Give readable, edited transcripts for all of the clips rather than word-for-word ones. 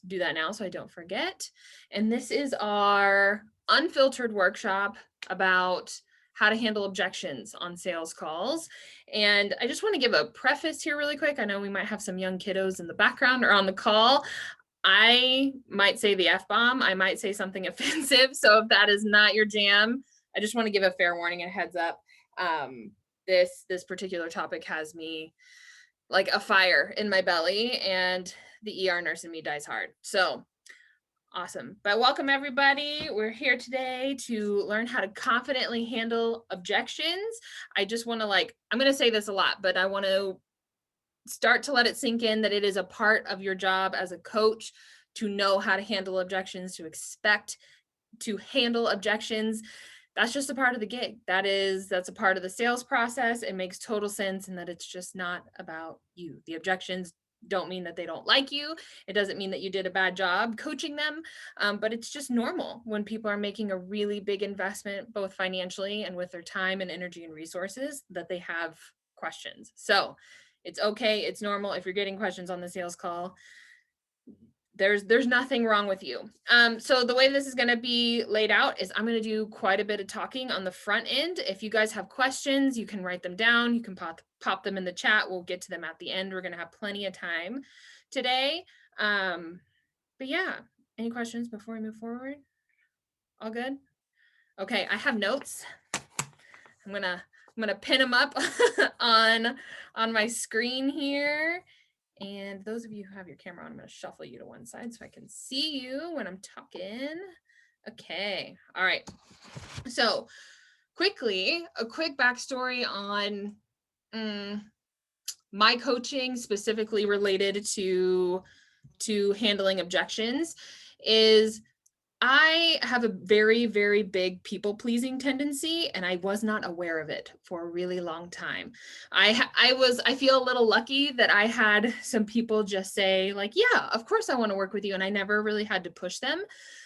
do that now so I don't forget. And this is our unfiltered workshop about how to handle objections on sales calls. And I just want to give a preface here really quick. I know we might have some young kiddos in the background or on the call. I might say the F-bomb. I might say something offensive. So if that is not your jam, I just want to give a fair warning and heads up. This particular topic has me like a fire in my belly, and the ER nurse in me dies hard. So awesome. But welcome everybody. We're here today to learn how to confidently handle objections. I just want to I'm going to say this a lot, but I want to start to let it sink in that it is a part of your job as a coach to know how to handle objections, to expect to handle objections. That's just a part of the gig. That's a part of the sales process. It makes total sense, and that it's just not about you. The objections don't mean that they don't like you. It doesn't mean that you did a bad job coaching them, but it's just normal when people are making a really big investment, both financially and with their time and energy and resources, that they have questions. So it's okay. It's normal. If you're getting questions on the sales call, there's nothing wrong with you. So the way this is going to be laid out is I'm going to do quite a bit of talking on the front end. If you guys have questions, you can write them down. You can pop them in the chat. We'll get to them at the end. We're going to have plenty of time today. But yeah, any questions before we move forward? All good? Okay, I have notes. I'm gonna pin them up on my screen here. And those of you who have your camera on, I'm going to shuffle you to one side so I can see you when I'm talking. Okay. All right. So quickly, a quick backstory on my coaching specifically related to handling objections is I have a very, very big people-pleasing tendency, and I was not aware of it for a really long time. I feel a little lucky that I had some people just say like, yeah, of course I want to work with you. And I never really had to push them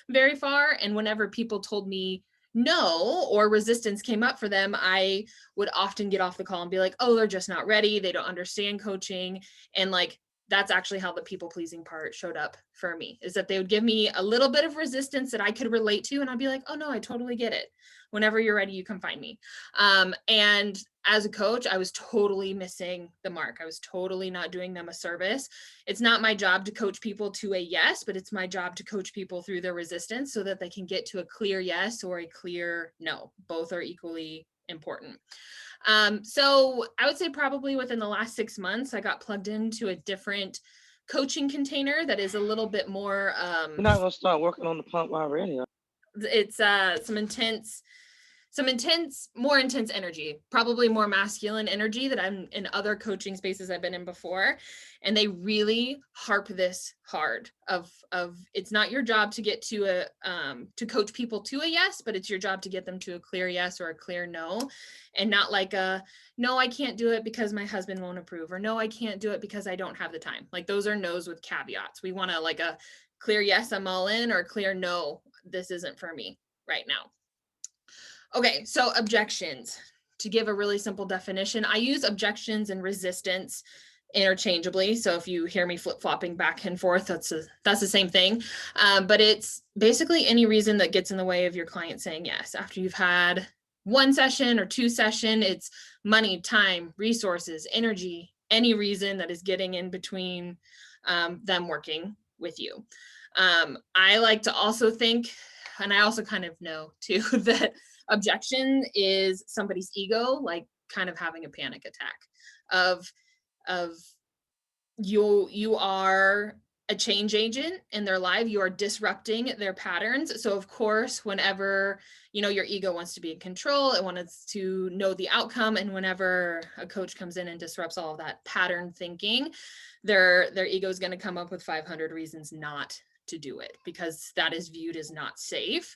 very far. And whenever people told me no, or resistance came up for them, I would often get off the call and be like, oh, they're just not ready. They don't understand coaching. And that's actually how the people pleasing part showed up for me, is that they would give me a little bit of resistance that I could relate to. And I'd be like, oh no, I totally get it. Whenever you're ready, you can find me. And as a coach, I was totally missing the mark. I was totally not doing them a service. It's not my job to coach people to a yes, but it's my job to coach people through their resistance so that they can get to a clear yes or a clear no. Both are equally important. So I would say probably within the last 6 months, I got plugged into a different coaching container that is a little bit more. You're not gonna start working on the pump already. It's more intense energy, probably more masculine energy that I'm in other coaching spaces I've been in before. And they really harp this hard of it's not your job to get to to coach people to a yes, but it's your job to get them to a clear yes or a clear no. And not like no, I can't do it because my husband won't approve, or no, I can't do it because I don't have the time. Like those are no's with caveats. We want to like a clear yes, I'm all in, or a clear no, this isn't for me right now. Okay, so objections. To give a really simple definition, I use objections and resistance interchangeably. So if you hear me flip-flopping back and forth, that's the same thing. But it's basically any reason that gets in the way of your client saying yes. After you've had one session or two session, it's money, time, resources, energy, any reason that is getting in between them working with you. I like to also think, and I also kind of know too, that objection is somebody's ego, like kind of having a panic attack of you are a change agent in their life. You are disrupting their patterns. So of course, whenever, your ego wants to be in control, it wants to know the outcome. And whenever a coach comes in and disrupts all of that pattern thinking, their ego is going to come up with 500 reasons not to do it, because that is viewed as not safe.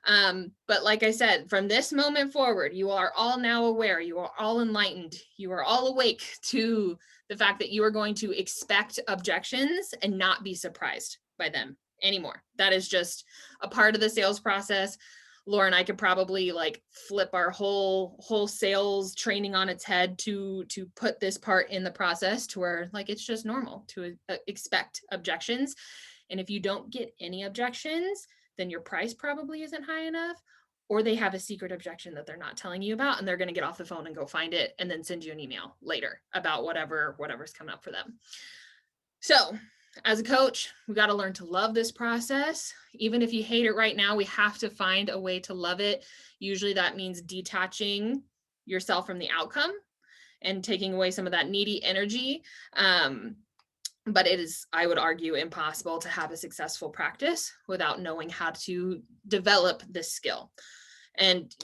But like I said, from this moment forward, you are all now aware, you are all enlightened, you are all awake to the fact that you are going to expect objections and not be surprised by them anymore. That is just a part of the sales process. Laura and I could probably flip our whole sales training on its head to put this part in the process to where it's just normal to expect objections. And if you don't get any objections, then your price probably isn't high enough, or they have a secret objection that they're not telling you about, and they're going to get off the phone and go find it and then send you an email later about whatever's coming up for them. So as a coach, we got to learn to love this process. Even if you hate it right now, we have to find a way to love it. Usually that means detaching yourself from the outcome and taking away some of that needy energy. But it is, I would argue, impossible to have a successful practice without knowing how to develop this skill. And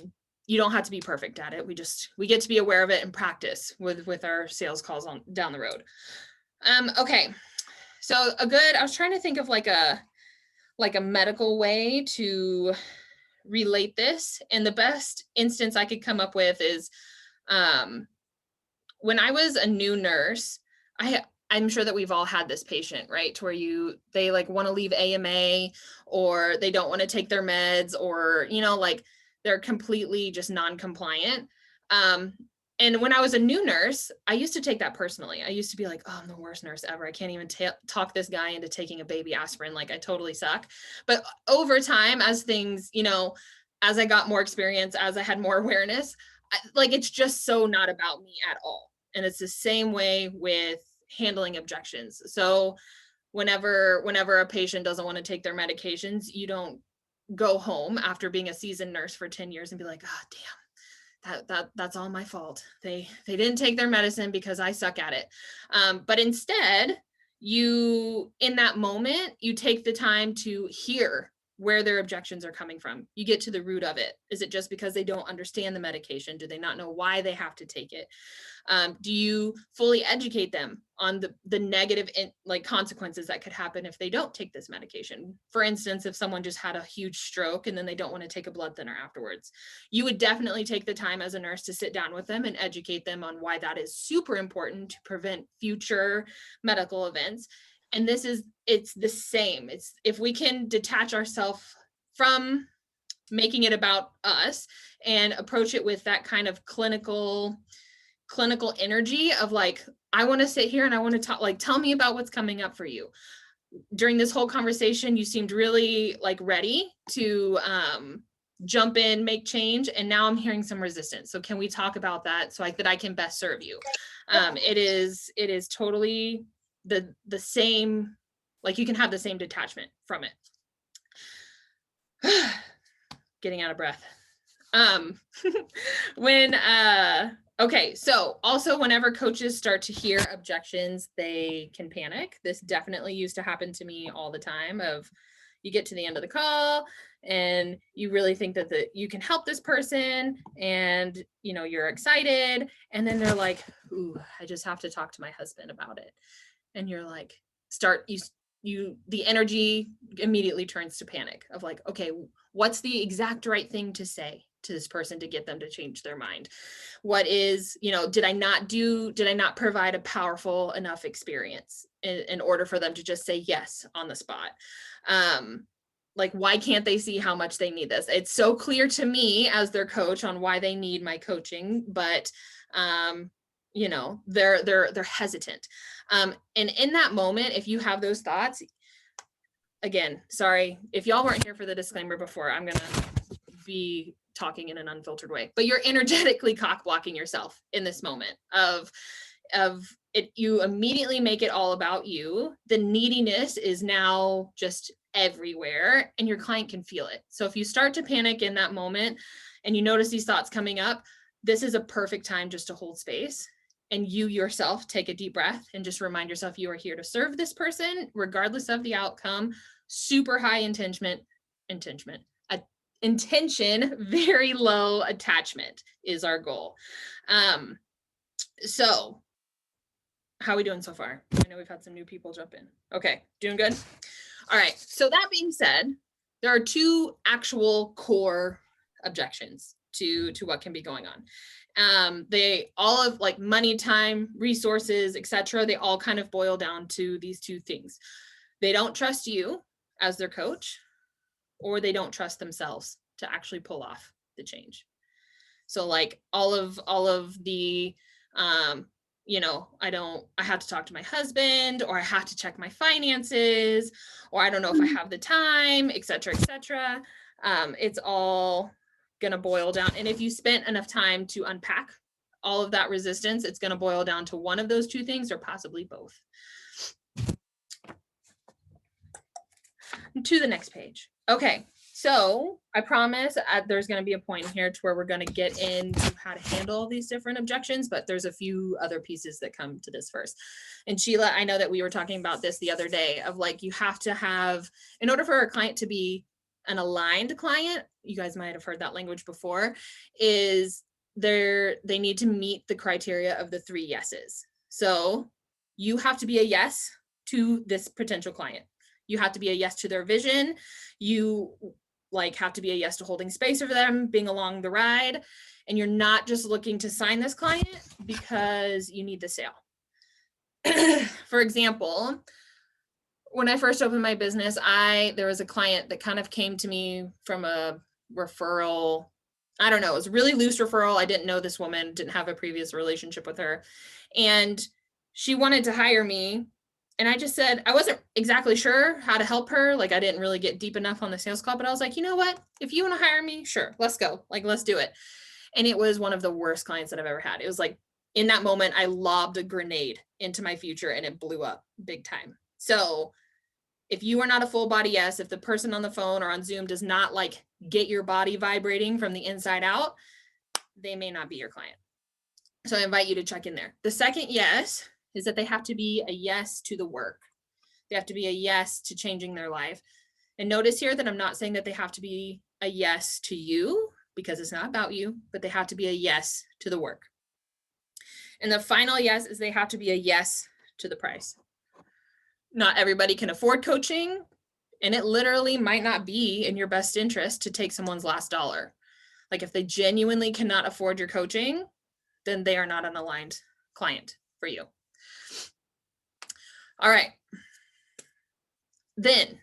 you don't have to be perfect at it. We get to be aware of it and practice with our sales calls on down the road. Okay. So I was trying to think of like a medical way to relate this. And the best instance I could come up with is, when I was a new nurse, I'm sure that we've all had this patient, right? To where they like want to leave AMA, or they don't want to take their meds, or, like they're completely just non-compliant. And when I was a new nurse, I used to take that personally. I used to be like, oh, I'm the worst nurse ever. I can't even talk this guy into taking a baby aspirin. Like, I totally suck. But over time, as things, as I got more experience, as I had more awareness, it's just so not about me at all. And it's the same way with handling objections. So whenever a patient doesn't want to take their medications, you don't go home after being a seasoned nurse for 10 years and be like, oh, damn, that's all my fault. They didn't take their medicine because I suck at it. But instead, in that moment, you take the time to hear where their objections are coming from. You get to the root of it. Is it just because they don't understand the medication? Do they not know why they have to take it? Do you fully educate them on the negative consequences that could happen if they don't take this medication? For instance, if someone just had a huge stroke and then they don't want to take a blood thinner afterwards, you would definitely take the time as a nurse to sit down with them and educate them on why that is super important to prevent future medical events. And it's the same. It's if we can detach ourselves from making it about us and approach it with that kind of clinical energy of like, I want to sit here and I want to talk, tell me about what's coming up for you. During this whole conversation, you seemed really ready to jump in, make change. And now I'm hearing some resistance. So can we talk about that so that I can best serve you? It is totally the same, you can have the same detachment from it. Getting out of breath. Okay, so also whenever coaches start to hear objections, they can panic. This definitely used to happen to me all the time. Of you get to the end of the call and you really think that you can help this person, and you're excited, and then they're like, ooh, I just have to talk to my husband about it. And you're like, the energy immediately turns to panic of like, okay, what's the exact right thing to say to this person to get them to change their mind? What is, did I not provide a powerful enough experience in order for them to just say yes on the spot? Why can't they see how much they need this? It's so clear to me as their coach on why they need my coaching, but they're hesitant. And in that moment, if you have those thoughts, again, sorry, if y'all weren't here for the disclaimer before, I'm going to be talking in an unfiltered way, but you're energetically cock blocking yourself in this moment of it. You immediately make it all about you. The neediness is now just everywhere and your client can feel it. So if you start to panic in that moment and you notice these thoughts coming up, this is a perfect time just to hold space. And you yourself take a deep breath and just remind yourself you are here to serve this person, regardless of the outcome. Super high intention, very low attachment is our goal. So how are we doing so far? I know we've had some new people jump in. Okay, doing good? All right, so that being said, there are two actual core objections to what can be going on. They all of money, time, resources, etc. They all kind of boil down to these two things. They don't trust you as their coach, or they don't trust themselves to actually pull off the change. So all of the I have to talk to my husband, or I have to check my finances, or I don't know if I have the time, et cetera, et cetera. It's all going to boil down. And if you spent enough time to unpack all of that resistance, it's going to boil down to one of those two things, or possibly both. To the next page. Okay, so I promise there's going to be a point here to where we're going to get into how to handle all these different objections, but there's a few other pieces that come to this first. And Sheila, I know that we were talking about this the other day of like, you have to have, in order for a client to be an aligned client, you guys might have heard that language before, is they need to meet the criteria of the 3 yeses. So you have to be a yes to this potential client. You have to be a yes to their vision. You have to be a yes to holding space for them, being along the ride. And you're not just looking to sign this client because you need the sale. For example, when I first opened my business, there was a client that kind of came to me from a referral. I don't know, it was a really loose referral. I didn't know this woman, didn't have a previous relationship with her. And she wanted to hire me. And I just said, I wasn't exactly sure how to help her. Like, I didn't really get deep enough on the sales call, but I was like, you know what? If you want to hire me, sure, let's go. Like, let's do it. And it was one of the worst clients that I've ever had. It was like, in that moment, I lobbed a grenade into my future and it blew up big time. So if you are not a full body yes, if the person on the phone or on Zoom does not like get your body vibrating from the inside out, they may not be your client. So I invite you to check in there. The second yes is that they have to be a yes to the work. They have to be a yes to changing their life. And notice here that I'm not saying that they have to be a yes to you, because it's not about you, but they have to be a yes to the work. And the final yes is they have to be a yes to the price. Not everybody can afford coaching, and it literally might not be in your best interest to take someone's last dollar. Like, if they genuinely cannot afford your coaching, then they are not an aligned client for you. All right. Then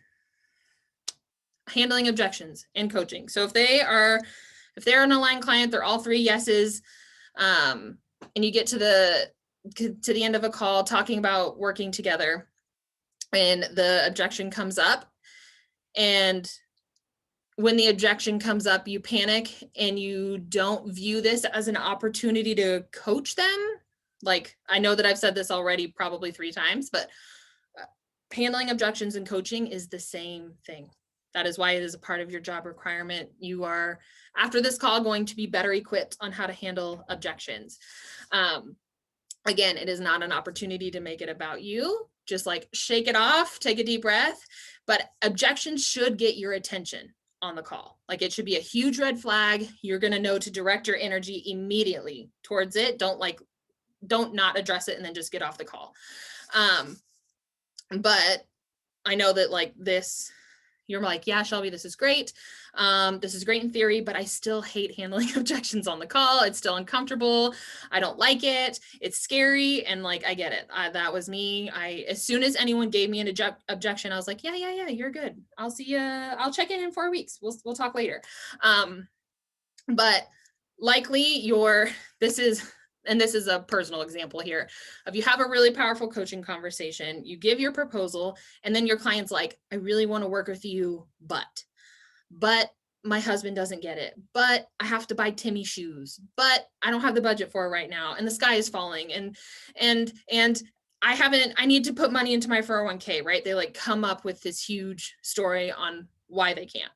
handling objections in coaching. So if they're an aligned client, they're all 3 yeses, and you get to the end of a call talking about working together, and the objection comes up, and when the objection comes up, you panic and you don't view this as an opportunity to coach them. Like, I know that I've said this already probably 3 times, but handling objections in coaching is the same thing. That is why it is a part of your job requirement. You are, after this call, going to be better equipped on how to handle objections. Again, it is not an opportunity to make it about you. Just like shake it off, take a deep breath, but objections should get your attention on the call. Like, it should be a huge red flag. You're going to know to direct your energy immediately towards it. Don't not address it and then just get off the call. But I know that like this, you're like, yeah, Shelby, this is great. This is great in theory, but I still hate handling objections on the call. It's still uncomfortable. I don't like it. It's scary. And like, I get it. That was me. As soon as anyone gave me an objection, I was like, yeah, you're good. I'll see you. I'll check in 4 weeks. We'll talk later. But likely this is a personal example here of, you have a really powerful coaching conversation, you give your proposal, and then your client's like, I really want to work with you, but my husband doesn't get it, but I have to buy Timmy shoes, but I don't have the budget for it right now, and the sky is falling, and I need to put money into my 401k, right? They like come up with this huge story on why they can't.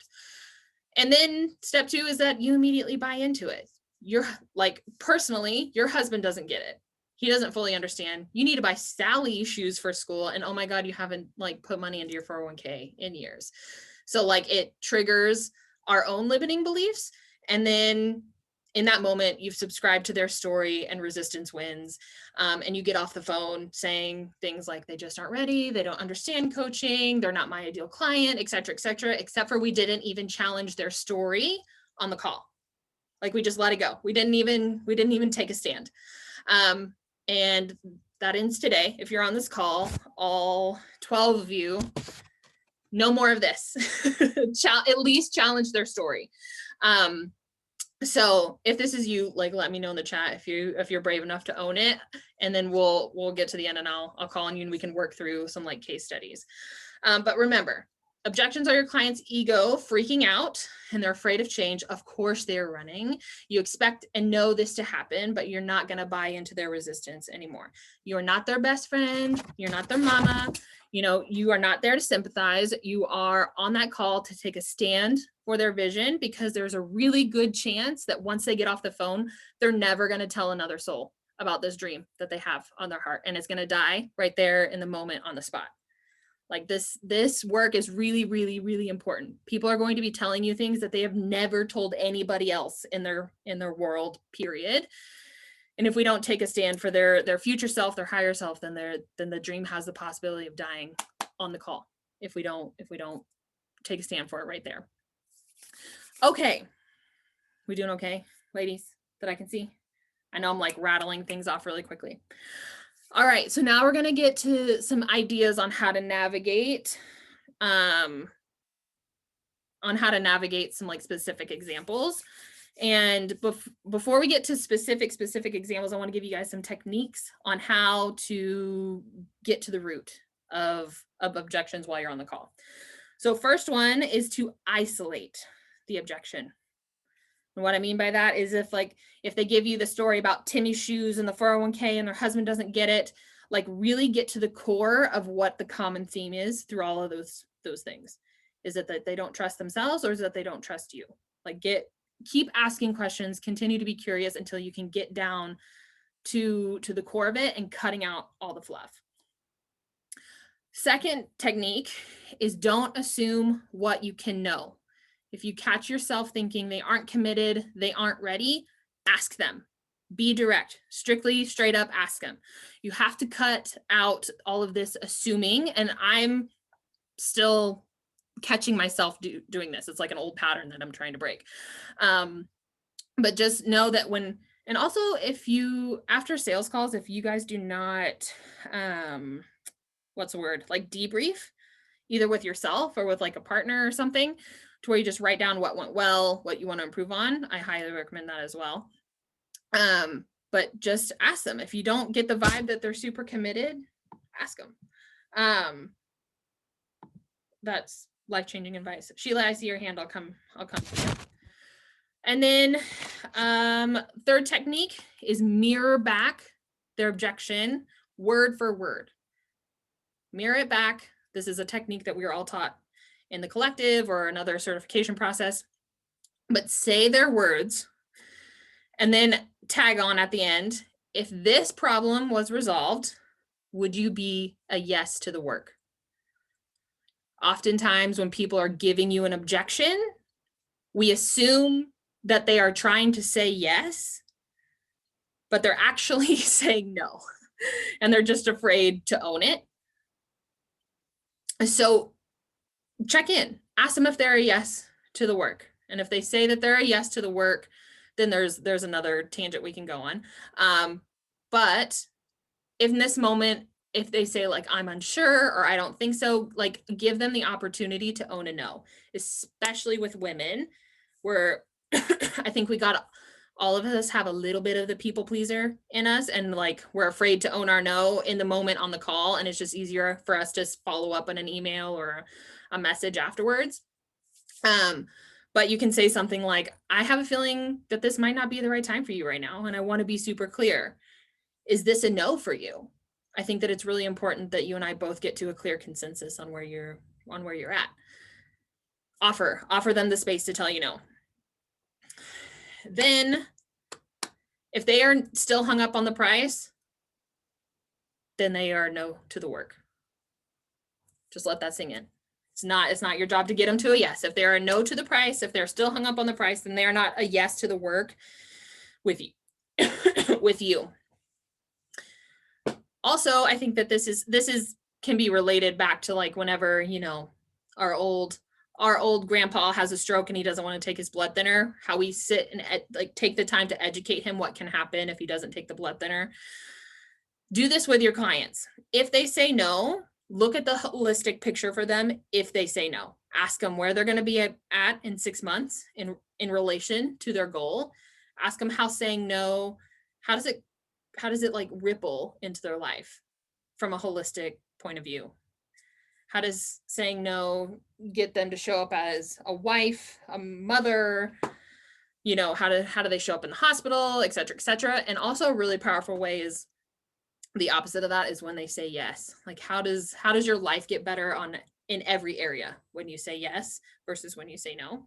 And then step 2 is that you immediately buy into it. You're like, personally, your husband doesn't get it. He doesn't fully understand. You need to buy Sally shoes for school, and oh my God, you haven't like put money into your 401k in years. So like, it triggers our own limiting beliefs. And then in that moment, you've subscribed to their story and resistance wins. And you get off the phone saying things like, they just aren't ready. They don't understand coaching. They're not my ideal client, et cetera, except for we didn't even challenge their story on the call. Like, we just let it go. We didn't even take a stand. And that ends today. If you're on this call, all 12 of you, no more of this. At least challenge their story. So if this is you, like, let me know in the chat if you're brave enough to own it, and then we'll get to the end and I'll call on you and we can work through some like case studies. But remember, objections are your client's ego freaking out and they're afraid of change. Of course they're running. You expect and know this to happen, but you're not going to buy into their resistance anymore. You're not their best friend. You're not their mama. You are not there to sympathize. You are on that call to take a stand for their vision, because there's a really good chance that once they get off the phone, they're never going to tell another soul about this dream that they have on their heart, and it's going to die right there in the moment on the spot. Like this work is really, really, really important. People are going to be telling you things that they have never told anybody else in their world, period. And if we don't take a stand for their future self, their higher self, then the dream has the possibility of dying on the call if we don't take a stand for it right there. Okay. We doing okay, ladies, that I can see? I know I'm like rattling things off really quickly. All right, so now we're going to get to some ideas on how to navigate some like specific examples. And before we get to specific examples, I want to give you guys some techniques on how to get to the root of objections while you're on the call. So first one is to isolate the objection. And what I mean by that is if they give you the story about Timmy's shoes and the 401k and their husband doesn't get it, like really get to the core of what the common theme is through all of those things. Is it that they don't trust themselves, or is it that they don't trust you? Like keep asking questions, continue to be curious until you can get down to the core of it and cutting out all the fluff. Second technique is don't assume what you can know. If you catch yourself thinking they aren't committed, they aren't ready, ask them. Be direct, strictly, straight up, ask them. You have to cut out all of this assuming, and I'm still catching myself doing this. It's like an old pattern that I'm trying to break. But just know that and also if you, after sales calls, if you guys do not, what's the word, like debrief, either with yourself or with like a partner or something, to where you just write down what went well, what you want to improve on, I highly recommend that as well. But just ask them. If you don't get the vibe that they're super committed, ask them. That's life-changing advice. Sheila, I see your hand. I'll come to you. And then third technique is mirror back their objection word for word. Mirror it back. This is a technique that we are all taught in the collective or another certification process. But say their words and then tag on at the end, if this problem was resolved, would you be a yes to the work? Oftentimes when people are giving you an objection, we assume that they are trying to say yes, but they're actually saying no, and they're just afraid to own it. So check in, ask them if they're a yes to the work. And if they say that they're a yes to the work, then there's another tangent we can go on. But in this moment, if they say like, I'm unsure, or I don't think so, like give them the opportunity to own a no, especially with women, where I think all of us have a little bit of the people pleaser in us, and like we're afraid to own our no in the moment on the call, and it's just easier for us to follow up on an email or a message afterwards. But you can say something like, I have a feeling that this might not be the right time for you right now, and I want to be super clear. Is this a no for you? I think that it's really important that you and I both get to a clear consensus on where you're at. Offer them the space to tell you no. Then if they are still hung up on the price, then they are no to the work. Just let that sink in. It's not your job to get them to a yes. If they're a no to the price, if they're still hung up on the price, then they are not a yes to the work with you. with you. Also, I think that this can be related back to like whenever, our old grandpa has a stroke and he doesn't want to take his blood thinner, how we sit and take the time to educate him what can happen if he doesn't take the blood thinner. Do this with your clients. If they say no, look at the holistic picture for them if they say no. Ask them where they're going to be at in 6 months in relation to their goal. Ask them how saying no, how does it like ripple into their life from a holistic point of view? How does saying no get them to show up as a wife, a mother, how do they show up in the hospital, et cetera, et cetera. And also a really powerful way is the opposite of that is when they say yes. Like how does your life get better in every area when you say yes versus when you say no?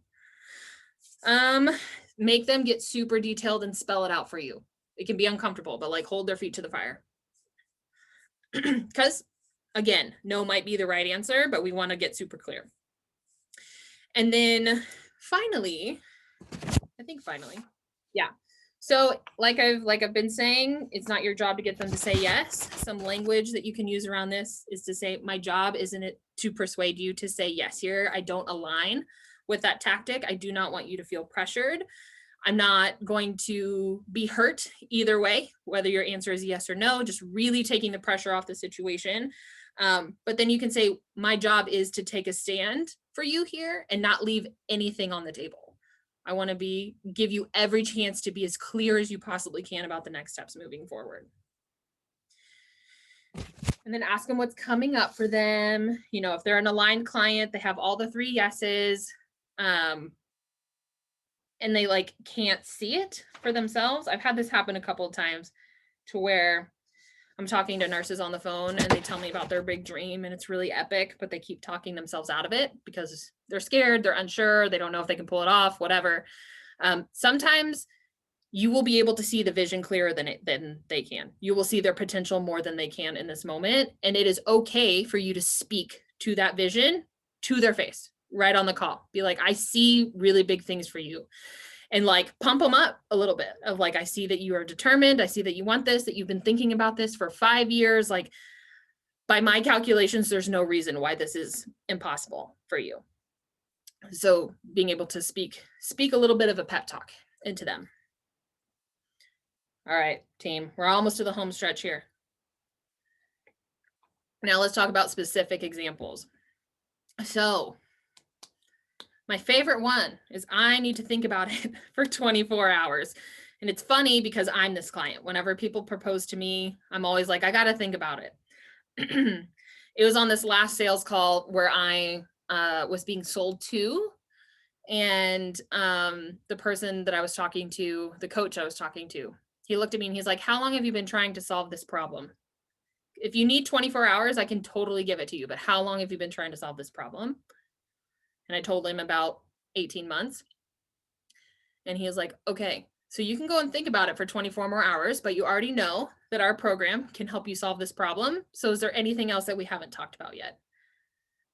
Make them get super detailed and spell it out for you. It can be uncomfortable, but like hold their feet to the fire. Because again, no might be the right answer, but we want to get super clear. And then finally, yeah. So like I've been saying, it's not your job to get them to say yes. Some language that you can use around this is to say, my job isn't it to persuade you to say yes here. I don't align with that tactic. I do not want you to feel pressured. I'm not going to be hurt either way, whether your answer is yes or no, just really taking the pressure off the situation. But then you can say, my job is to take a stand for you here and not leave anything on the table. I want to give you every chance to be as clear as you possibly can about the next steps moving forward. And then ask them what's coming up for them. If they're an aligned client, they have all the 3 yeses, and they like can't see it for themselves. I've had this happen a couple of times to where I'm talking to nurses on the phone and they tell me about their big dream and it's really epic, but they keep talking themselves out of it because they're scared, they're unsure, they don't know if they can pull it off, whatever. Sometimes you will be able to see the vision clearer than they can. You will see their potential more than they can in this moment. And it is okay for you to speak to that vision to their face right on the call. Be like, I see really big things for you. And like pump them up a little bit of like, I see that you are determined. I see that you want this, that you've been thinking about this for 5 years. Like by my calculations, there's no reason why this is impossible for you. So being able to speak a little bit of a pep talk into them. All right, team, we're almost to the home stretch here. Now let's talk about specific examples. So my favorite one is I need to think about it for 24 hours. And it's funny because I'm this client. Whenever people propose to me, I'm always like, I got to think about it. It was on this last sales call where I was being sold to. And the person that I was talking to, the coach I was talking to, he looked at me and he's like, how long have you been trying to solve this problem? If you need 24 hours, I can totally give it to you. But how long have you been trying to solve this problem? And I told him about 18 months. And he was like, okay, so you can go and think about it for 24 more hours, but you already know that our program can help you solve this problem. So is there anything else that we haven't talked about yet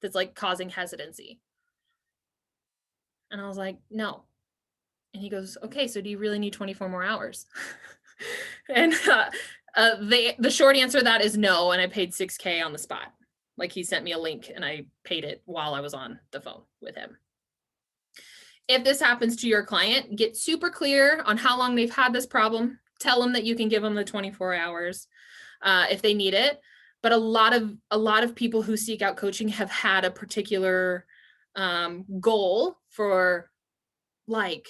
that's like causing hesitancy? And I was like, no. And he goes, okay, so do you really need 24 more hours? And the short answer to that is no. And I paid $6,000 on the spot. Like he sent me a link and I paid it while I was on the phone with him. If this happens to your client, get super clear on how long they've had this problem. Tell them that you can give them the 24 hours if they need it. But a lot of people who seek out coaching have had a particular goal for like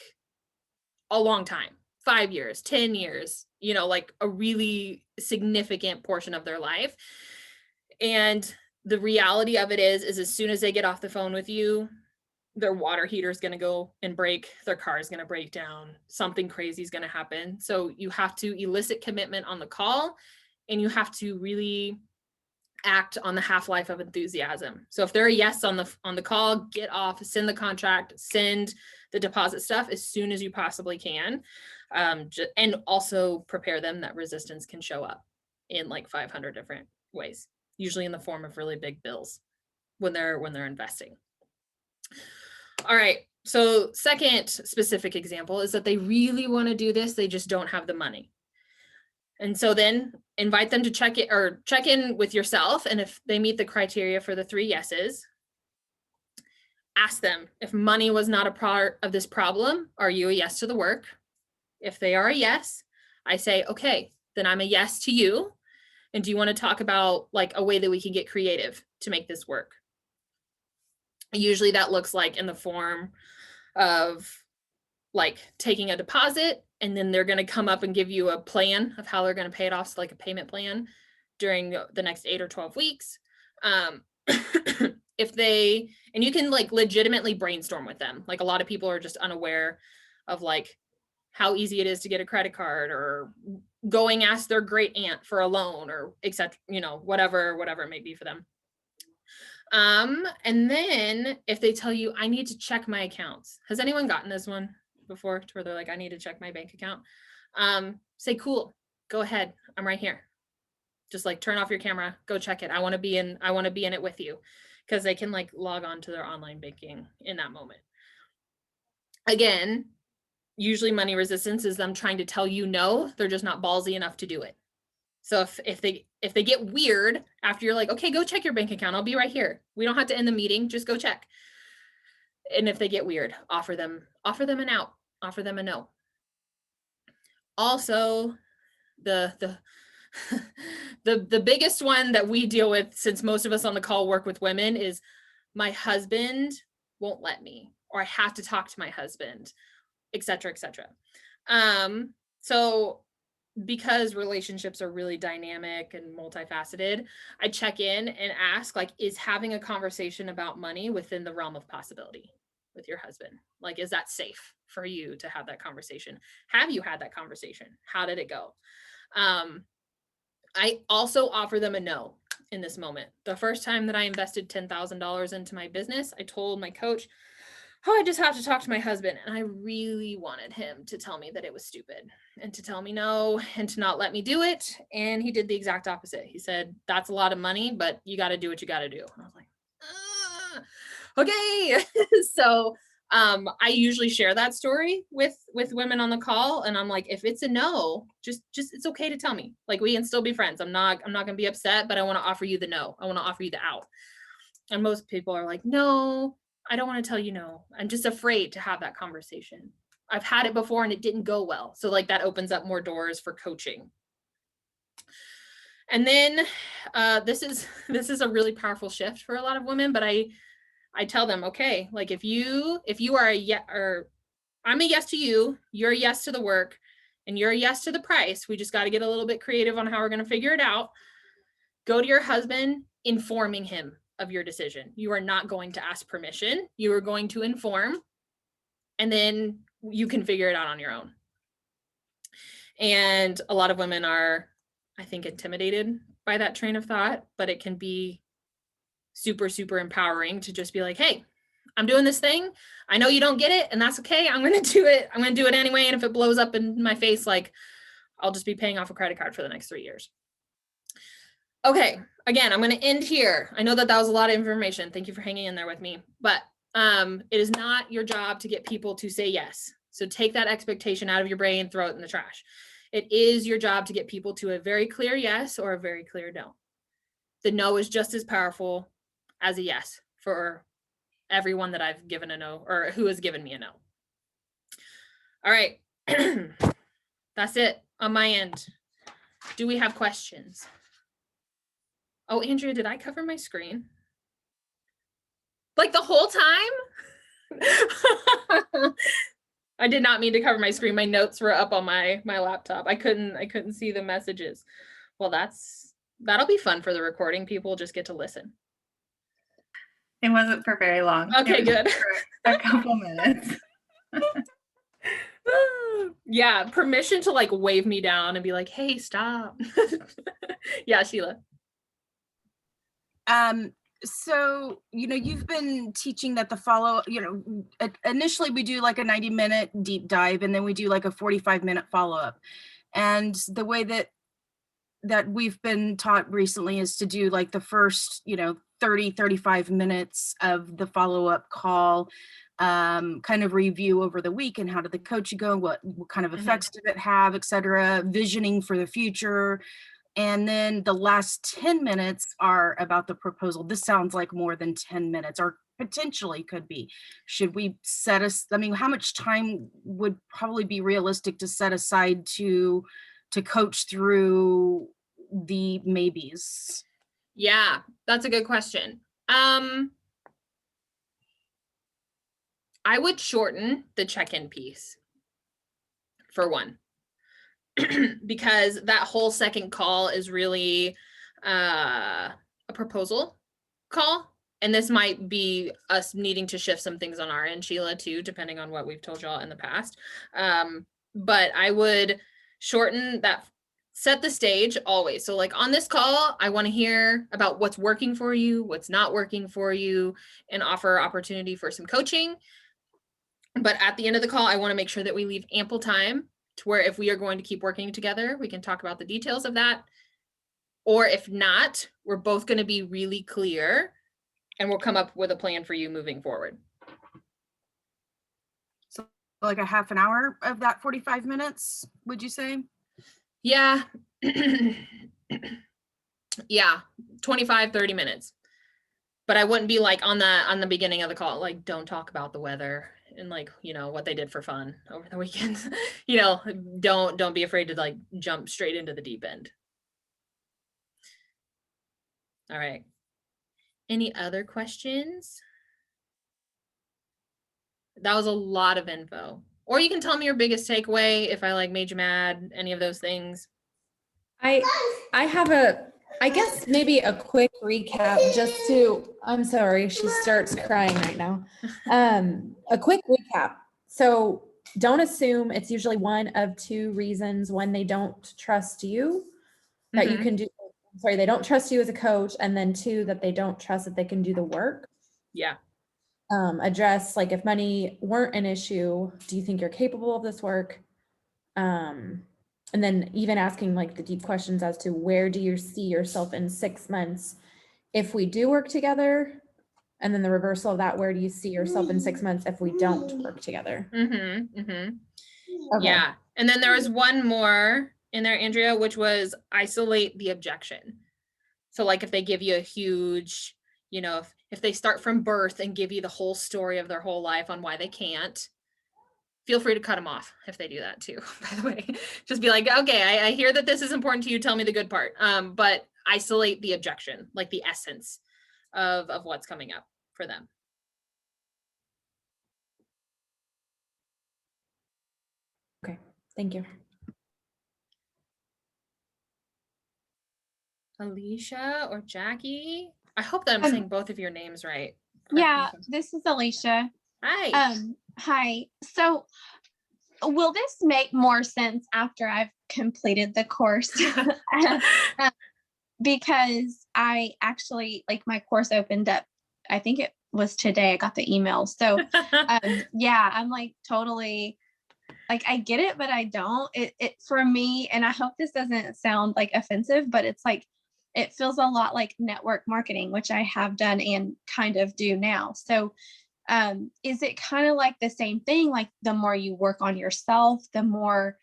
a long time, 5 years, 10 years, like a really significant portion of their life. And the reality of it is as soon as they get off the phone with you, their water heater is going to go and break, their car is going to break down, something crazy is going to happen. So you have to elicit commitment on the call and you have to really act on the half-life of enthusiasm. So if they're a yes on the call, get off, send the contract, send the deposit stuff as soon as you possibly can. And also prepare them that resistance can show up in like 500 different ways, usually in the form of really big bills when they're investing. All right. So second specific example is that they really want to do this. They just don't have the money. And so then invite them to check in with yourself. And if they meet the criteria for the 3 yeses, ask them if money was not a part of this problem, are you a yes to the work? If they are a yes, I say, okay, then I'm a yes to you. And do you want to talk about like a way that we can get creative to make this work? Usually that looks like in the form of like taking a deposit, and then they're going to come up and give you a plan of how they're going to pay it off, so like a payment plan during the next 8 or 12 weeks. If they, and you can like legitimately brainstorm with them. Like a lot of people are just unaware of like how easy it is to get a credit card, or going ask their great aunt for a loan, or etc., whatever it may be for them. And then if they tell you, I need to check my accounts. Has anyone gotten this one before, to where they're like, I need to check my bank account? Say, cool, go ahead. I'm right here. Just like turn off your camera, go check it. I want to be in it with you, because they can like log on to their online banking in that moment. Again, usually money resistance is them trying to tell you no, they're just not ballsy enough to do it. So if they get weird after you're like, okay, go check your bank account, I'll be right here, we don't have to end the meeting, just go check. And if they get weird, offer them an out, offer them a no. Also, the the biggest one that we deal with, since most of us on the call work with women, is my husband won't let me, or I have to talk to my husband, etc., etc. So because relationships are really dynamic and multifaceted, I check in and ask, like, is having a conversation about money within the realm of possibility with your husband? Like, is that safe for you to have that conversation? Have you had that conversation? How did it go? I also offer them a no in this moment. The first time that I invested $10,000 into my business, I told my coach, oh, I just have to talk to my husband. And I really wanted him to tell me that it was stupid, and to tell me no, and to not let me do it. And he did the exact opposite. He said, that's a lot of money, but you got to do what you got to do. And I was like, okay. So I usually share that story with women on the call, and I'm like, if it's a no, just it's okay to tell me. Like, we can still be friends. I'm not gonna be upset, but I want to offer you the no. I want to offer you the out. And most people are like, no, I don't want to tell you no. I'm just afraid to have that conversation. I've had it before and it didn't go well. So like that opens up more doors for coaching. And then this is a really powerful shift for a lot of women, but I tell them, okay, like if you are a yes, or I'm a yes to you, you're a yes to the work, and you're a yes to the price. We just got to get a little bit creative on how we're going to figure it out. Go to your husband, informing him of your decision. You are not going to ask permission. You are going to inform, and then you can figure it out on your own. And a lot of women are, I think, intimidated by that train of thought, but it can be super, super empowering to just be like, hey, I'm doing this thing. I know you don't get it, and that's okay. I'm going to do it. I'm going to do it anyway. And if it blows up in my face, like, I'll just be paying off a credit card for the next 3 years. Okay, again, I'm going to end here. I know that was a lot of information. Thank you for hanging in there with me. But it is not your job to get people to say yes. So take that expectation out of your brain, throw it in the trash. It is your job to get people to a very clear yes or a very clear no. The no is just as powerful as a yes for everyone that I've given a no, or who has given me a no. All right. That's it on my end. Do we have questions? Oh, Andrea, did I cover my screen? Like the whole time? I did not mean to cover my screen. My notes were up on my laptop. I couldn't see the messages. Well, that'll be fun for the recording. People just get to listen. It wasn't for very long. Okay, good. For a couple minutes. Yeah, permission to like wave me down and be like, hey, stop. Yeah, Sheila. So, you've been teaching that the follow, initially we do like a 90-minute deep dive, and then we do like a 45-minute follow-up. And the way that we've been taught recently is to do like the first, 30, 35 minutes of the follow-up call, kind of review over the week, and how did the coaching go, what kind of effects did it have, et cetera, visioning for the future. And then the last 10 minutes are about the proposal. This sounds like more than 10 minutes, or potentially could be. Should we how much time would probably be realistic to set aside to coach through the maybes? Yeah, that's a good question. I would shorten the check-in piece for one, because that whole second call is really a proposal call. And this might be us needing to shift some things on our end, Sheila, too, depending on what we've told y'all in the past. But I would shorten that, set the stage always. So like on this call, I want to hear about what's working for you, what's not working for you, and offer opportunity for some coaching. But at the end of the call, I want to make sure that we leave ample time to where if we are going to keep working together, we can talk about the details of that. Or if not, we're both going to be really clear and we'll come up with a plan for you moving forward. So like a half an hour of that 45 minutes, would you say? Yeah. Yeah, 25, 30 minutes. But I wouldn't be like on the beginning of the call, like, don't talk about the weather and like, you know, what they did for fun over the weekend. You know, don't be afraid to like jump straight into the deep end. All right. Any other questions? That was a lot of info. Or you can tell me your biggest takeaway if I like made you mad, any of those things. I have I guess maybe a quick recap just to, I'm sorry, she starts crying right now. A quick recap. So don't assume it's usually one of two reasons: when they don't trust you that you can do, sorry, they don't trust you as a coach, and then two, that they don't trust that they can do the work. Yeah. Address, like, if money weren't an issue, do you think you're capable of this work? And then even asking like the deep questions as to where do you see yourself in 6 months if we do work together? And then the reversal of that, where do you see yourself in 6 months if we don't work together? Okay. Yeah. And then there was one more in there, Andrea, which was isolate the objection. So like if they give you a huge, you know, if they start from birth and give you the whole story of their whole life on why they can't, feel free to cut them off if they do that too, by the way. Just be like, okay, I hear that this is important to you. Tell me the good part. But isolate the objection, like the essence of what's coming up for them. Okay, thank you. Alicia or Jackie? I hope that I'm saying both of your names right. Yeah, this is Alicia. Hi. Hi. So will this make more sense after I've completed the course? Because I actually, like, my course opened up, I think it was today I got the email. So yeah, I'm like totally, like, I get it, but I don't. It for me, and I hope this doesn't sound like offensive, but it's like, it feels a lot like network marketing, which I have done and kind of do now. So is it kind of like the same thing? Like, the more you work on yourself, the more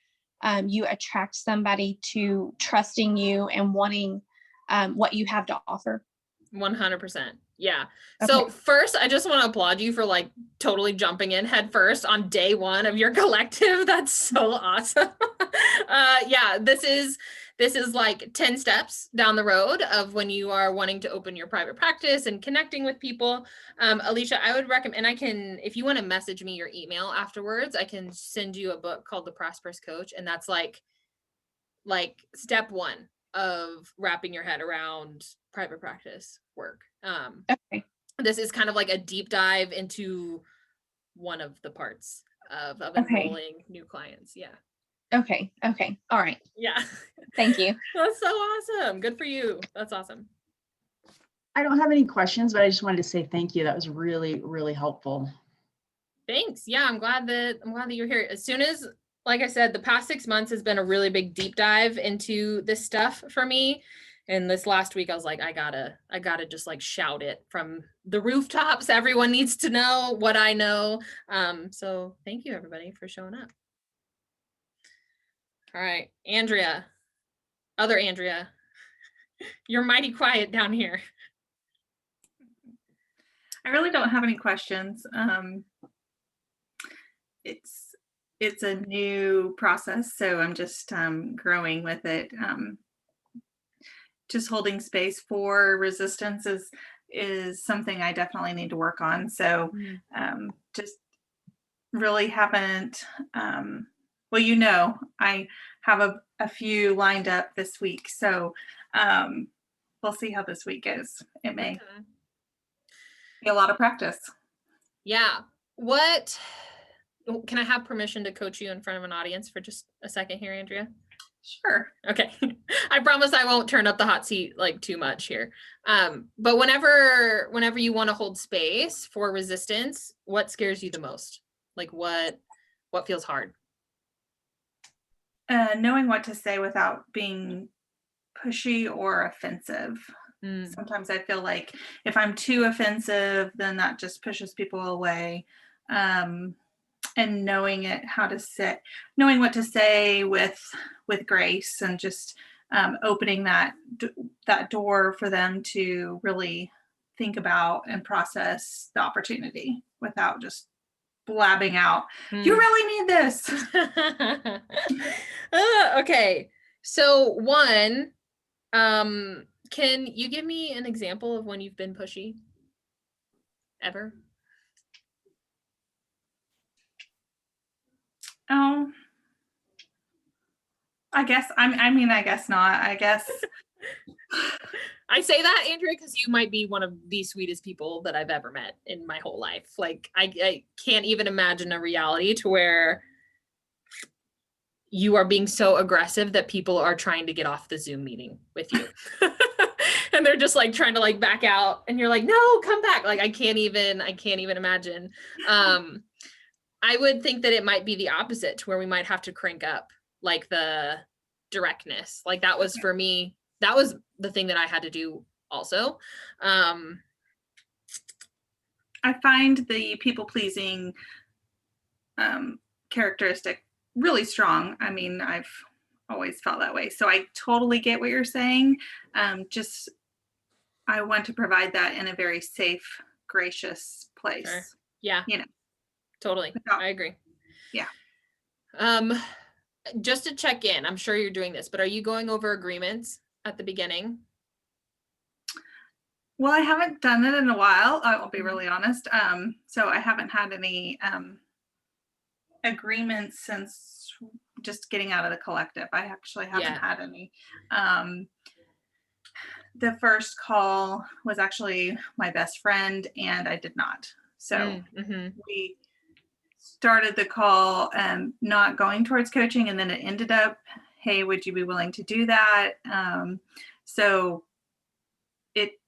you attract somebody to trusting you and wanting what you have to offer? 100%. Yeah. Okay. So first, I just want to applaud you for like totally jumping in head first on day one of your collective. That's so awesome. Yeah, this is like 10 steps down the road of when you are wanting to open your private practice and connecting with people. Alicia, I would recommend, and I can, if you want to message me your email afterwards, I can send you a book called The Prosperous Coach. And that's like step one of wrapping your head around private practice work. Okay. This is kind of like a deep dive into one of the parts of Okay. enrolling new clients. Yeah. Okay. Okay. All right. Yeah. Thank you. That's so awesome. Good for you. That's awesome. I don't have any questions, but I just wanted to say thank you. That was really, really helpful. Thanks. Yeah, I'm glad that you're here. As soon as, like I said, the past 6 months has been a really big deep dive into this stuff for me. And this last week I was like, I gotta just like shout it from the rooftops. Everyone needs to know what I know. So thank you everybody for showing up. All right, Andrea, other Andrea, you're mighty quiet down here. I really don't have any questions. It's a new process, so I'm just growing with it. Just holding space for resistance is something I definitely need to work on. So just really haven't, well, I have a few lined up this week. So we'll see how this week goes. It may Okay. be a lot of practice. Yeah. Can I have permission to coach you in front of an audience for just a second here, Andrea? Sure. Okay. I promise I won't turn up the hot seat like too much here. But whenever you want to hold space for resistance, what scares you the most? Like what feels hard? Knowing what to say without being pushy or offensive. Mm. Sometimes I feel like if I'm too offensive, then that just pushes people away. And knowing what to say with grace, and just opening that door for them to really think about and process the opportunity without just blabbing out, you really need this. Okay. So one, can you give me an example of when you've been pushy? Ever? Oh, I guess I guess not. I guess I say that, Andrea, because you might be one of the sweetest people that I've ever met in my whole life. Like I can't even imagine a reality to where you are being so aggressive that people are trying to get off the Zoom meeting with you. And they're just like trying to like back out, and you're like, no, come back. Like I can't even imagine. I would think that it might be the opposite, to where we might have to crank up like the directness. Like that was for me, that was the thing that I had to do also. I find the people pleasing characteristic really strong. I mean, I've always felt that way. So I totally get what you're saying. Just I want to provide that in a very safe, gracious place. Sure. Yeah. Totally. I agree. Yeah. Just to check in, I'm sure you're doing this, but are you going over agreements at the beginning? Well, I haven't done it in a while. I'll be really honest. So I haven't had any agreements since just getting out of the collective. I actually haven't had any. The first call was actually my best friend, and I did not. So we started the call not going towards coaching, and then it ended up, hey, would you be willing to do that? So it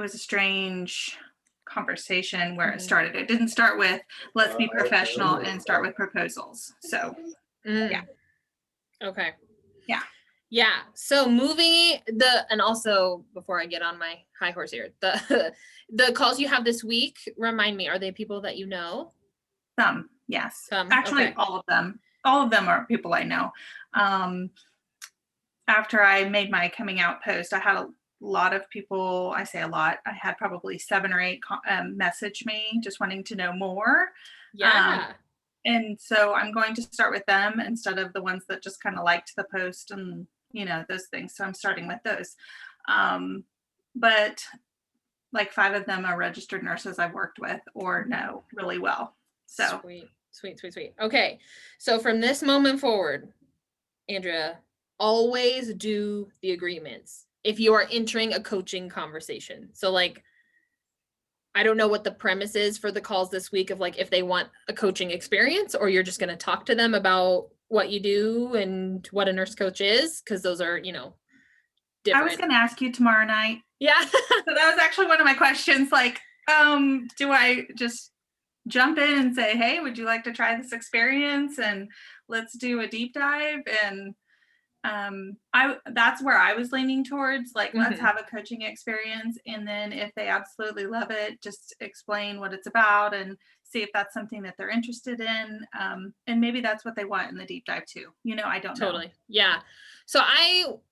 was a strange conversation where it started. It didn't start with let's be professional and start with proposals. So yeah. Okay. Yeah. So and also before I get on my high horse here, the calls you have this week, remind me, are they people that you know? Some, yes. Some, actually, okay. All of them are people I know. After I made my coming out post, I had a lot of people. I say a lot. I had probably 7 or 8 message me just wanting to know more. Yeah. And so I'm going to start with them instead of the ones that just kind of liked the post and those things. So I'm starting with those. But like 5 of them are registered nurses I've worked with or know really well. So sweet. Okay. So from this moment forward, Andrea, always do the agreements if you are entering a coaching conversation. So like, I don't know what the premise is for the calls this week of like, if they want a coaching experience, or you're just going to talk to them about what you do and what a nurse coach is. Cause those are, different. I was going to ask you tomorrow night. Yeah. So that was actually one of my questions. Like, do I just jump in and say, hey, would you like to try this experience? And let's do a deep dive. And that's where I was leaning towards, like, let's have a coaching experience. And then if they absolutely love it, just explain what it's about and see if that's something that they're interested in. And maybe that's what they want in the deep dive too. I don't know. Totally. Yeah. So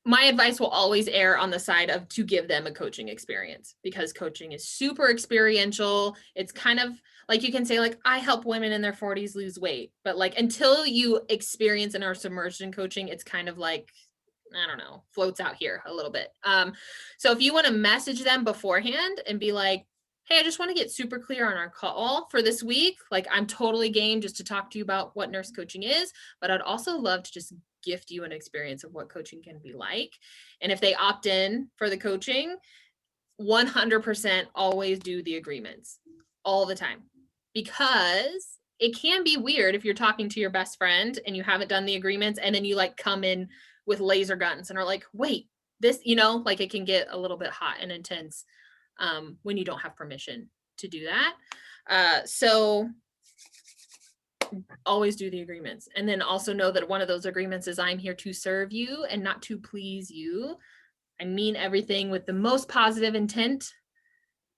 my advice will always err on the side of to give them a coaching experience, because coaching is super experiential. It's kind of like, you can say like, I help women in their 40s lose weight, but like, until you experience and are submerged in coaching, it's kind of like, I don't know, floats out here a little bit. So if you want to message them beforehand and be like, hey, I just want to get super clear on our call for this week. Like, I'm totally game just to talk to you about what nurse coaching is, but I'd also love to just gift you an experience of what coaching can be like. And if they opt in for the coaching, 100% always do the agreements all the time, because it can be weird if you're talking to your best friend and you haven't done the agreements, and then you like come in with laser guns and are like, wait, this, like it can get a little bit hot and intense when you don't have permission to do that. So always do the agreements. And then also know that one of those agreements is I'm here to serve you and not to please you. I mean everything with the most positive intent,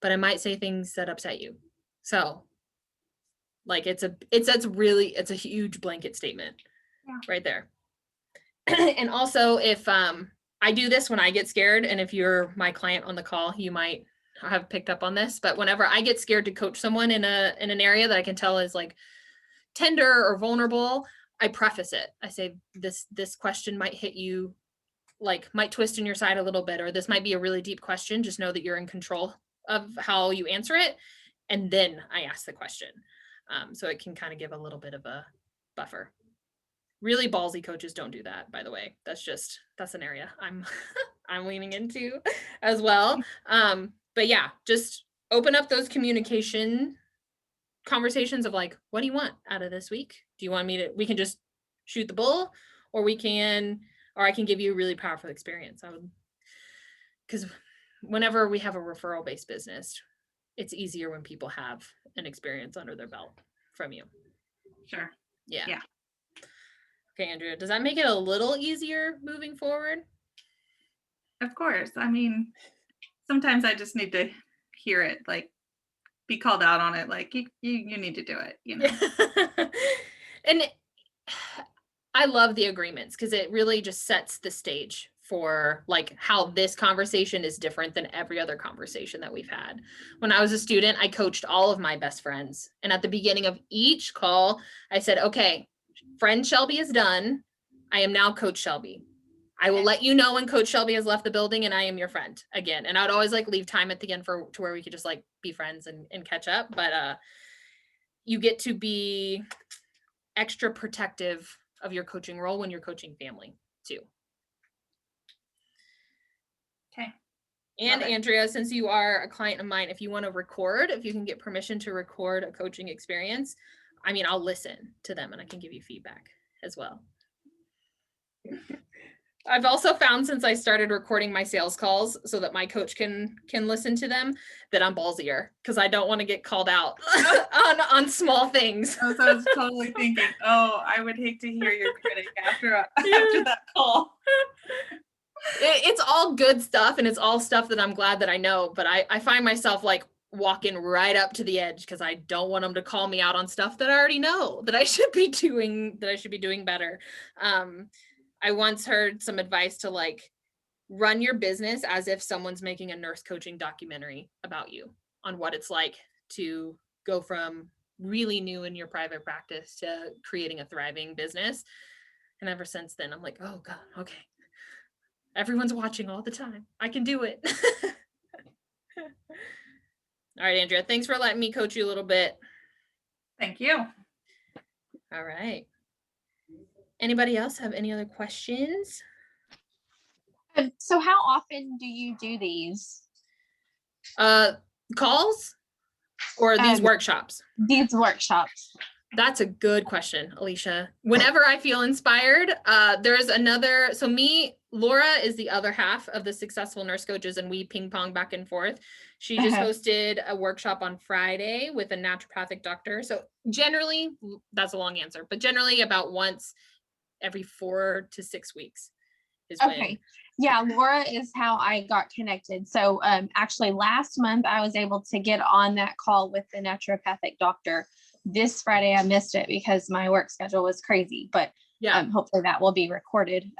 but I might say things that upset you. So like it's a huge blanket statement right there. And also if I do this when I get scared, and if you're my client on the call, you might have picked up on this, but whenever I get scared to coach someone in an area that I can tell is like tender or vulnerable, I preface it. I say, this question might hit you, like might twist in your side a little bit, or this might be a really deep question. Just know that you're in control of how you answer it. And then I ask the question. So it can kind of give a little bit of a buffer. Really ballsy coaches don't do that, by the way. That's an area I'm leaning into as well. But yeah, just open up those communication conversations of like, what do you want out of this week? Do you want we can just shoot the bull, or I can give you a really powerful experience. Because whenever we have a referral based business, it's easier when people have an experience under their belt from you. Sure. Yeah. Yeah. Okay, Andrea, does that make it a little easier moving forward? Of course. I mean, sometimes I just need to hear it, like be called out on it, like you need to do it, And I love the agreements because it really just sets the stage for like how this conversation is different than every other conversation that we've had. When I was a student, I coached all of my best friends. And at the beginning of each call, I said, okay, friend Shelby is done. I am now Coach Shelby. I will let you know when Coach Shelby has left the building and I am your friend again. And I'd always like leave time at the end to where we could just like be friends and catch up. But you get to be extra protective of your coaching role when you're coaching family too. Okay. And Andrea, since you are a client of mine, if you want to record, if you can get permission to record a coaching experience, I mean, I'll listen to them and I can give you feedback as well. I've also found since I started recording my sales calls so that my coach can listen to them, that I'm ballsier because I don't want to get called out on small things. I was totally thinking, oh, I would hate to hear your critic after that call. It's all good stuff and it's all stuff that I'm glad that I know, but I find myself like walking right up to the edge because I don't want them to call me out on stuff that I already know that I should be doing better. I once heard some advice to like run your business as if someone's making a nurse coaching documentary about you on what it's like to go from really new in your private practice to creating a thriving business. And ever since then, I'm like, oh God, okay. Everyone's watching all the time. I can do it. All right, Andrea, thanks for letting me coach you a little bit. Thank you. All right. Anybody else have any other questions? So how often do you do these? Calls or these workshops? These workshops. That's a good question, Alicia. Whenever I feel inspired, there's another, so Laura is the other half of the Successful Nurse Coaches and we ping pong back and forth. She just hosted a workshop on Friday with a naturopathic doctor. So generally, that's a long answer, but generally about once every 4 to 6 weeks is when. Okay. Yeah, Laura is how I got connected. So actually last month I was able to get on that call with the naturopathic doctor. This Friday I missed it because my work schedule was crazy, but yeah, hopefully that will be recorded.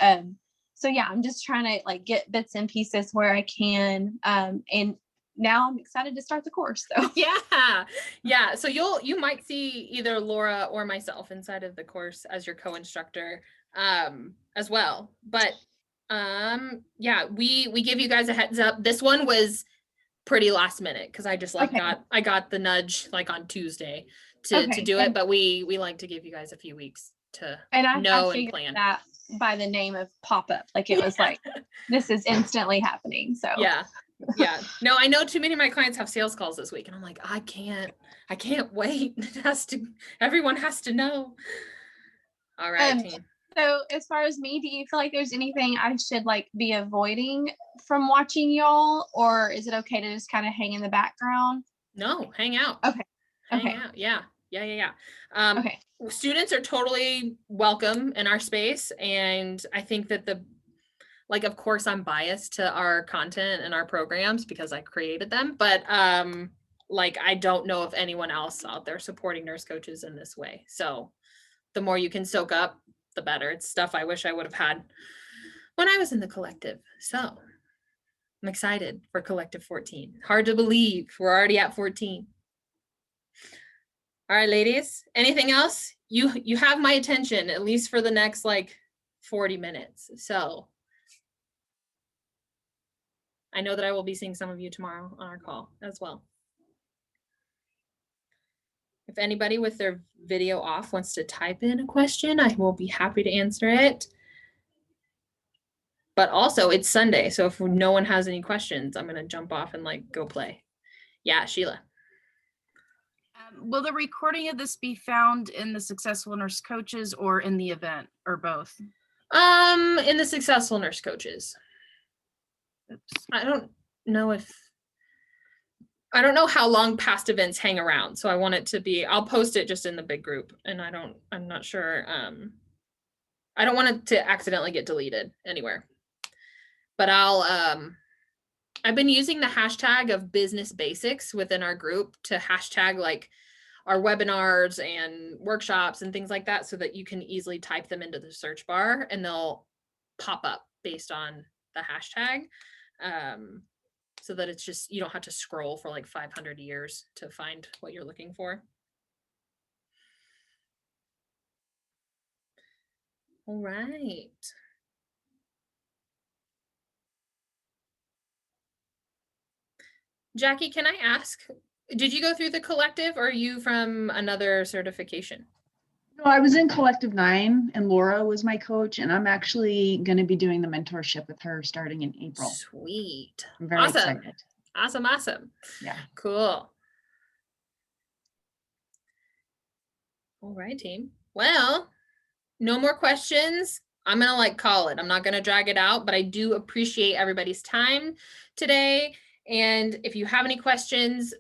So yeah, I'm just trying to like get bits and pieces where I can. And now I'm excited to start the course. So yeah. So you might see either Laura or myself inside of the course as your co-instructor as well. But yeah, we give you guys a heads up. This one was pretty last minute because I just like Okay. I got the nudge like on Tuesday to Okay, do it, and- but we like to give you guys a few weeks to And I know and figured plan. that by the name of pop-up, like it was like, this is instantly happening. So Yeah. Yeah. No, I know too many of my clients have sales calls this week and I'm like, I can't wait. Everyone has to know. All right, team. So as far as me, do you feel like there's anything I should like be avoiding from watching y'all, or is it okay to just kind of hang in the background? No, hang out. Okay. Hang Okay. out. Yeah. Okay. Students are totally welcome in our space. And I think that like, of course, I'm biased to our content and our programs because I created them, but like, I don't know of anyone else out there supporting nurse coaches in this way. So the more you can soak up, the better. It's stuff I wish I would have had when I was in the collective. So I'm excited for Collective 14. Hard to believe we're already at 14. All right, ladies, anything else? You have my attention, at least for the next like 40 minutes. So I know that I will be seeing some of you tomorrow on our call as well. If anybody with their video off wants to type in a question, I will be happy to answer it. But also it's Sunday, so if no one has any questions, I'm gonna jump off and like go play. Yeah, Sheila. Will the recording of this be found in the Successful Nurse Coaches or in the event, or both? In the Successful Nurse Coaches. Oops. I don't know how long past events hang around. So I want it to be, I'll post it just in the big group and I'm not sure. I don't want it to accidentally get deleted anywhere, but I've been using the hashtag of business basics within our group to hashtag like our webinars and workshops and things like that so that you can easily type them into the search bar and they'll pop up based on the hashtag. So that it's just, you don't have to scroll for like 500 years to find what you're looking for. All right. Jackie, can I ask, did you go through the collective or are you from another certification? No, I was in Collective 9 and Laura was my coach, and I'm actually going to be doing the mentorship with her starting in April. Sweet. I'm very Awesome. excited. Awesome. Yeah. Cool. All right, team. Well, no more questions. I'm going to like call it. I'm not going to drag it out, but I do appreciate everybody's time today. And if you have any questions,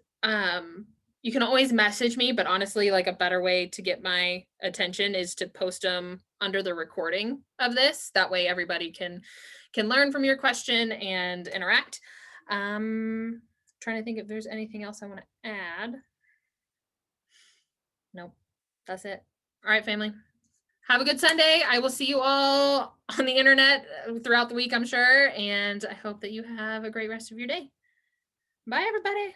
you can always message me, but honestly, like a better way to get my attention is to post them under the recording of this. That way everybody can learn from your question and interact. Trying to think if there's anything else I want to add. Nope, that's it. All right, family. Have a good Sunday. I will see you all on the internet throughout the week, I'm sure. And I hope that you have a great rest of your day. Bye, everybody.